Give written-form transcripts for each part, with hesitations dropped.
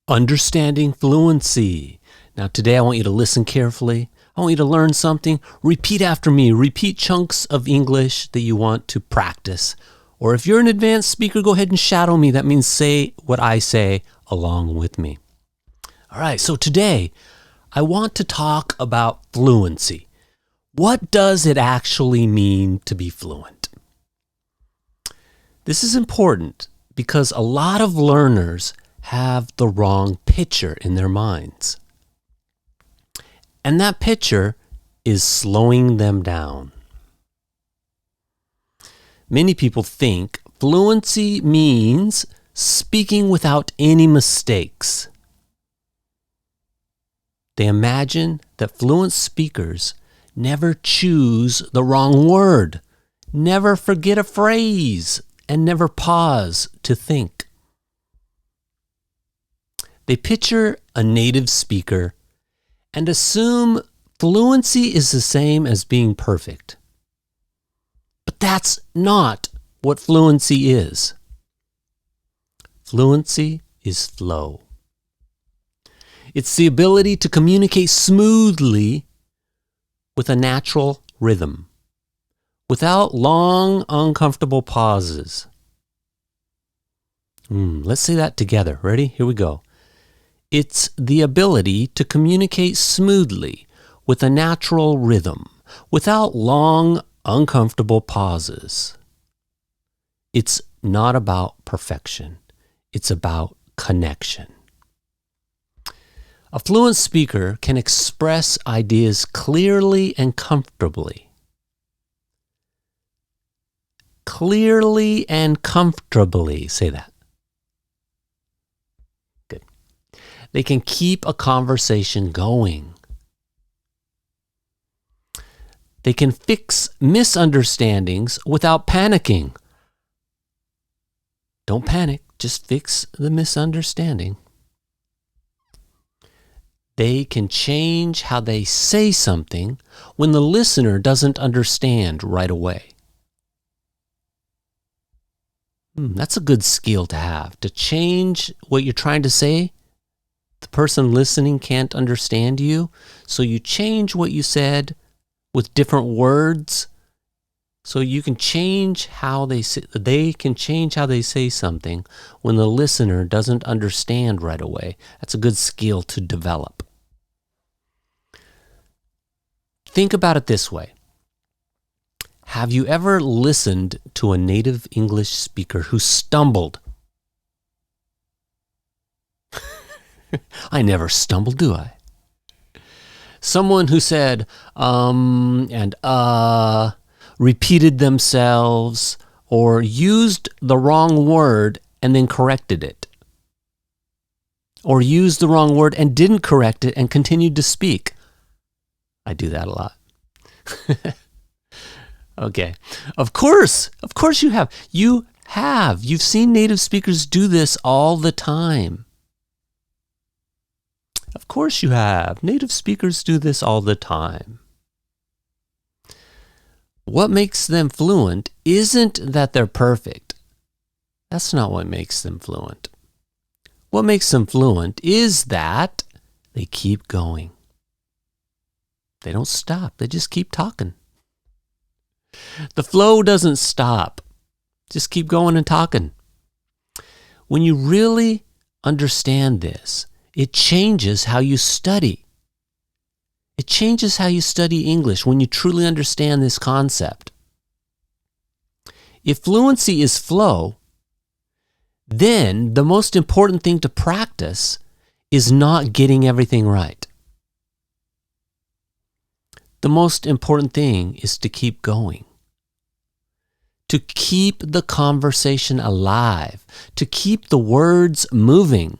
Understanding fluency. Now today I want you to listen carefully. I want you to learn something. Repeat after me. Repeat chunks of English that you want to practice. Or if you're an advanced speaker, go ahead and shadow me. That means say what I say along with me. All right, so today I want to talk about fluency. What does it actually mean to be fluent? This is important because a lot of learners have the wrong picture in their minds. And that picture is slowing them down. Many people think fluency means speaking without any mistakes. They imagine that fluent speakers never choose the wrong word, never forget a phrase, and never pause to think. They picture a native speaker and assume fluency is the same as being perfect. But that's not what fluency is. Fluency is flow. It's the ability to communicate smoothly with a natural rhythm, without long, uncomfortable pauses. Let's say that together. Ready? Here we go. It's the ability to communicate smoothly with a natural rhythm, without long, uncomfortable pauses. It's not about perfection. It's about connection. A fluent speaker can express ideas clearly and comfortably. Clearly and comfortably. Say that. Good. They can keep a conversation going. They can fix misunderstandings without panicking. Don't panic, just fix the misunderstanding. They can change how they say something when the listener doesn't understand right away. That's a good skill to have, to change what you're trying to say. The person listening can't understand you, so you change what you said with different words, so you can change how they can change how they say something when the listener doesn't understand right away. That's a good skill to develop. Think about it this way. Have you ever listened to a native English speaker who stumbled? I never stumble, do I? Someone who said, and repeated themselves, or used the wrong word and then corrected it. Or used the wrong word and didn't correct it and continued to speak. I do that a lot. Okay. Of course you have. You've seen native speakers do this all the time. Of course you have. Native speakers do this all the time. What makes them fluent isn't that they're perfect. That's not what makes them fluent. What makes them fluent is that they keep going. They don't stop. They just keep talking. The flow doesn't stop. Just keep going and talking. When you really understand this, it changes how you study. It changes how you study English when you truly understand this concept. If fluency is flow, then the most important thing to practice is not getting everything right. The most important thing is to keep going, to keep the conversation alive, to keep the words moving,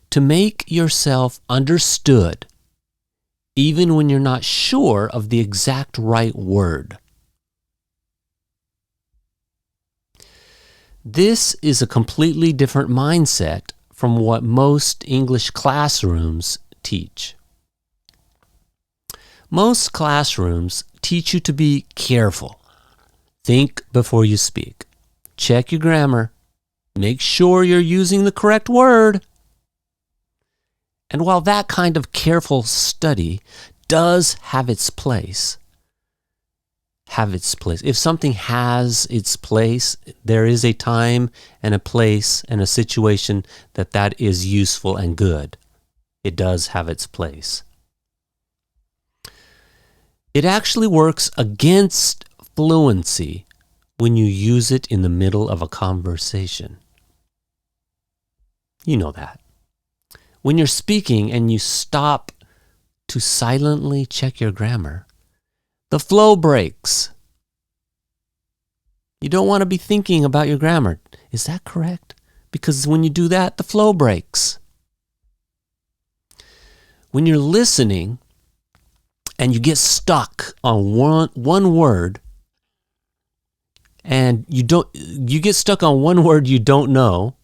to make yourself understood even when you're not sure of the exact right word. This is a completely different mindset from what most English classrooms teach. Most classrooms teach you to be careful. Think before you speak. Check your grammar. make sure you're using the correct word. And while that kind of careful study does have its place, if something has its place, there is a time and a place and a situation that is useful and good. It does have its place. It actually works against fluency when you use it in the middle of a conversation. You know that. When you're speaking and you stop to silently check your grammar, the flow breaks. You don't want to be thinking about your grammar. Is that correct? Because when you do that, the flow breaks. When you're listening and you get stuck on one word, and you get stuck on one word you don't know,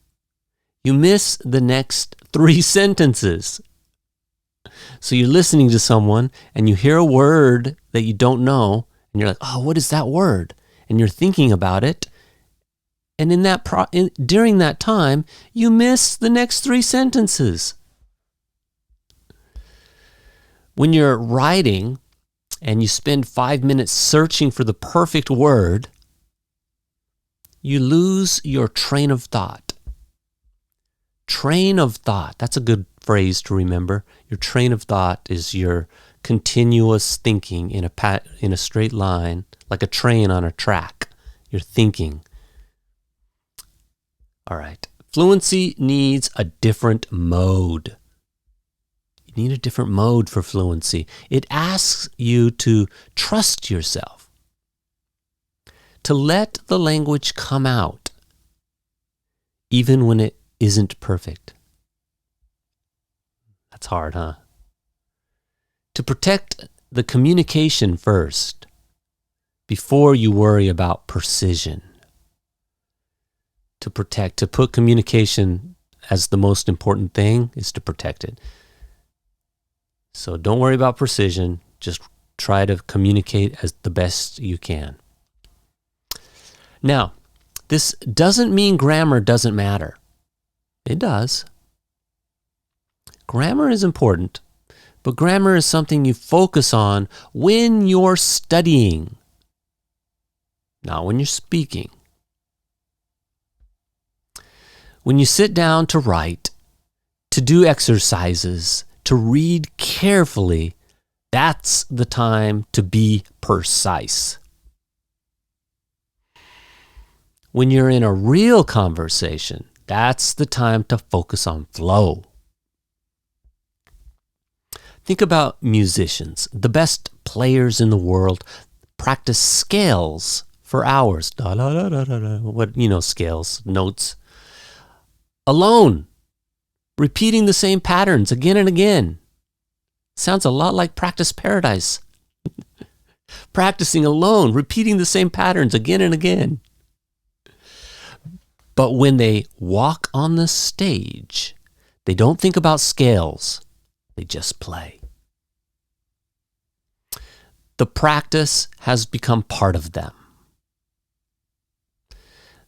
you miss the next 3 sentences. So you're listening to someone and you hear a word that you don't know, and you're like, oh, what is that word? And you're thinking about it. And during that time, you miss the next 3 sentences. When you're writing and you spend 5 minutes searching for the perfect word, you lose your train of thought. Train of thought. That's a good phrase to remember. Your train of thought is your continuous thinking in a straight line, like a train on a track. You're thinking. All right. Fluency needs a different mode. You need a different mode for fluency. It asks you to trust yourself, to let the language come out, even when it isn't perfect. That's hard, huh? To protect the communication first, before you worry about precision. To put communication as the most important thing is to protect it. So don't worry about precision. Just try to communicate as the best you can. Now, this doesn't mean grammar doesn't matter. It does. Grammar is important, but grammar is something you focus on when you're studying, not when you're speaking. When you sit down to write, to do exercises, to read carefully, that's the time to be precise. When you're in a real conversation, that's the time to focus on flow. Think about musicians. The best players in the world practice scales for hours. Da, da, da, da, da. What, scales, notes. Alone, repeating the same patterns again and again. Sounds a lot like Practice Paradise. Practicing alone, repeating the same patterns again and again. But when they walk on the stage, they don't think about scales. They just play. The practice has become part of them.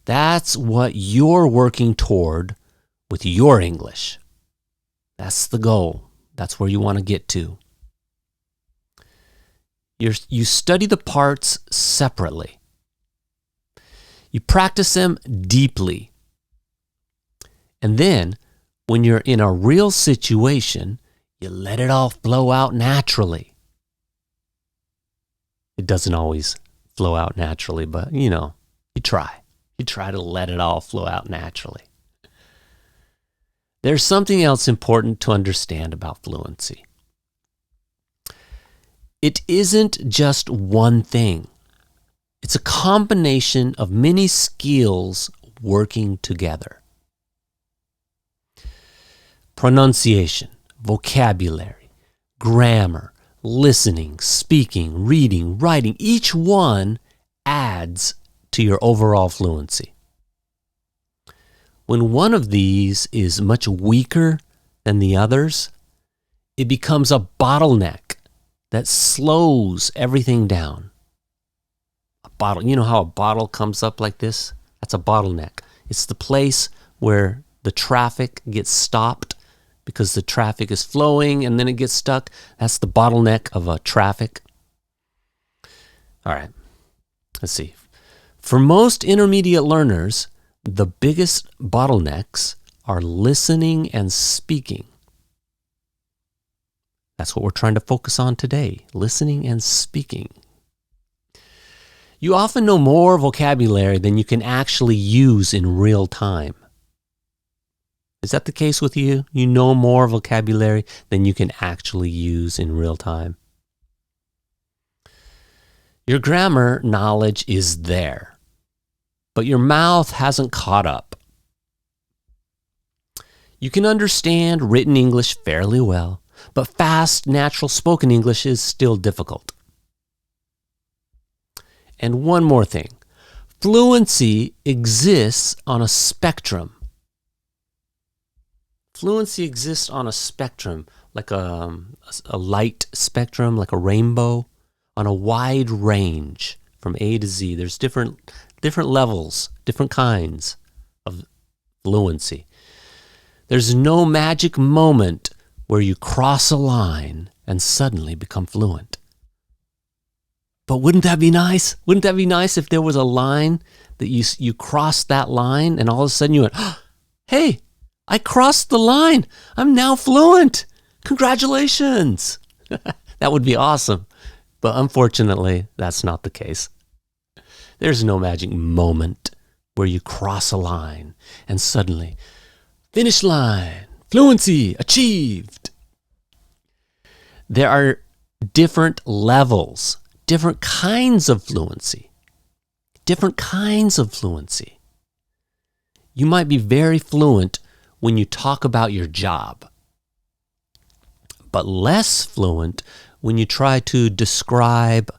That's what you're working toward with your English. That's the goal. That's where you want to get to. You study the parts separately. You practice them deeply. And then, when you're in a real situation, you let it all flow out naturally. It doesn't always flow out naturally, but you try. You try to let it all flow out naturally. There's something else important to understand about fluency. It isn't just one thing. It's a combination of many skills working together. Pronunciation, vocabulary, grammar, listening, speaking, reading, writing, each one adds to your overall fluency. When one of these is much weaker than the others, it becomes a bottleneck that slows everything down. A bottle, you know how a bottle comes up like this? That's a bottleneck. It's the place where the traffic gets stopped because the traffic is flowing and then it gets stuck. That's the bottleneck of a traffic. All right, let's see. For most intermediate learners, the biggest bottlenecks are listening and speaking. That's what we're trying to focus on today, listening and speaking. You often know more vocabulary than you can actually use in real time. Is that the case with you? You know more vocabulary than you can actually use in real time. Your grammar knowledge is there, but your mouth hasn't caught up. You can understand written English fairly well, but fast, natural spoken English is still difficult. And one more thing. Fluency exists on a spectrum. Fluency exists on a spectrum, like a light spectrum, like a rainbow, on a wide range from A to Z. There's different levels, different kinds of fluency. There's no magic moment where you cross a line and suddenly become fluent. But wouldn't that be nice? Wouldn't that be nice if there was a line that you crossed that line and all of a sudden you went, oh, hey, I crossed the line. I'm now fluent. Congratulations. That would be awesome. But unfortunately, that's not the case. There's no magic moment where you cross a line and suddenly, finish line. Fluency achieved. There are different levels, different kinds of fluency. Different kinds of fluency. You might be very fluent when you talk about your job, but less fluent when you try to describe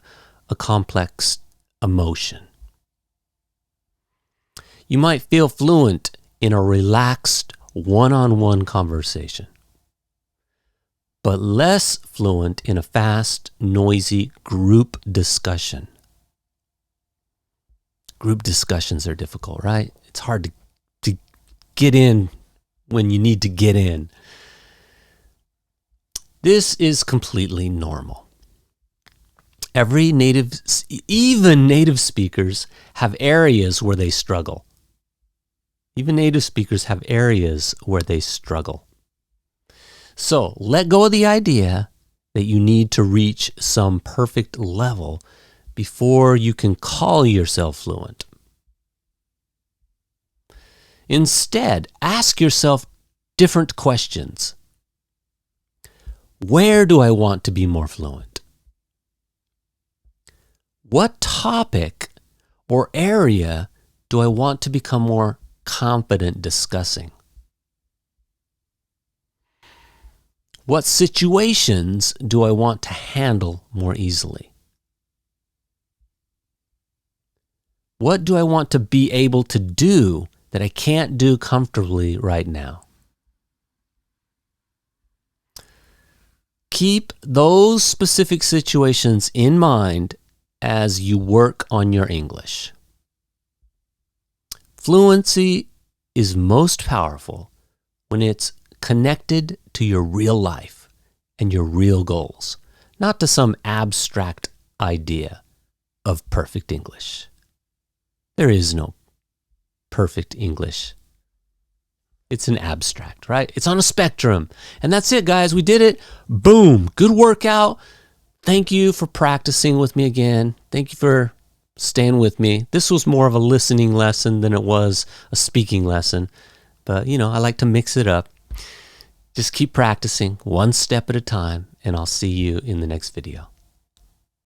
a complex emotion. You might feel fluent in a relaxed one-on-one conversation, but less fluent in a fast, noisy group discussion. Group discussions are difficult, right? It's hard to get in when you need to get in. This is completely normal. Even native speakers have areas where they struggle. Even native speakers have areas where they struggle. So let go of the idea that you need to reach some perfect level before you can call yourself fluent. Instead, ask yourself different questions. Where do I want to be more fluent? What topic or area do I want to become more confident discussing? What situations do I want to handle more easily? What do I want to be able to do that I can't do comfortably right now? Keep those specific situations in mind as you work on your English. Fluency is most powerful when it's connected to your real life and your real goals, not to some abstract idea of perfect English. There is no perfect English. It's an abstract, right? It's on a spectrum. And that's it, guys. We did it. Boom. Good workout. Thank you for practicing with me again. Thank you for staying with me. This was more of a listening lesson than it was a speaking lesson. But, I like to mix it up. Just keep practicing one step at a time, and I'll see you in the next video.